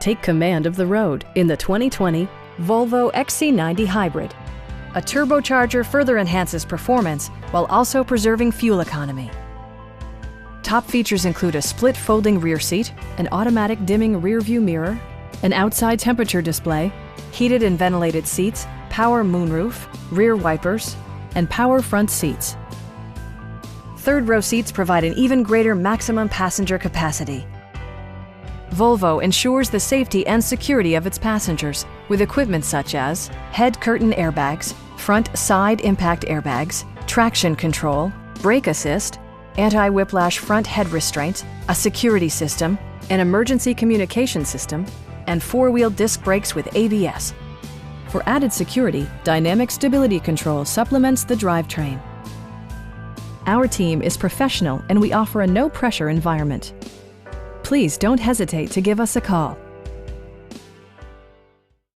take command of the road in the 2020 Volvo XC90 Hybrid. A turbocharger further enhances performance while also preserving fuel economy. Top features include a split folding rear seat, an automatic dimming rear view mirror, an outside temperature display, heated and ventilated seats, power moonroof, rear wipers, and power front seats. Third row seats provide an even greater maximum passenger capacity. Volvo ensures the safety and security of its passengers with equipment such as head curtain airbags, front side impact airbags, traction control, brake assist, anti-whiplash front head restraints, a security system, an emergency communication system, and four-wheel disc brakes with ABS. For added security, dynamic stability control supplements the drivetrain. Our team is professional and we offer a no-pressure environment. Please don't hesitate to give us a call.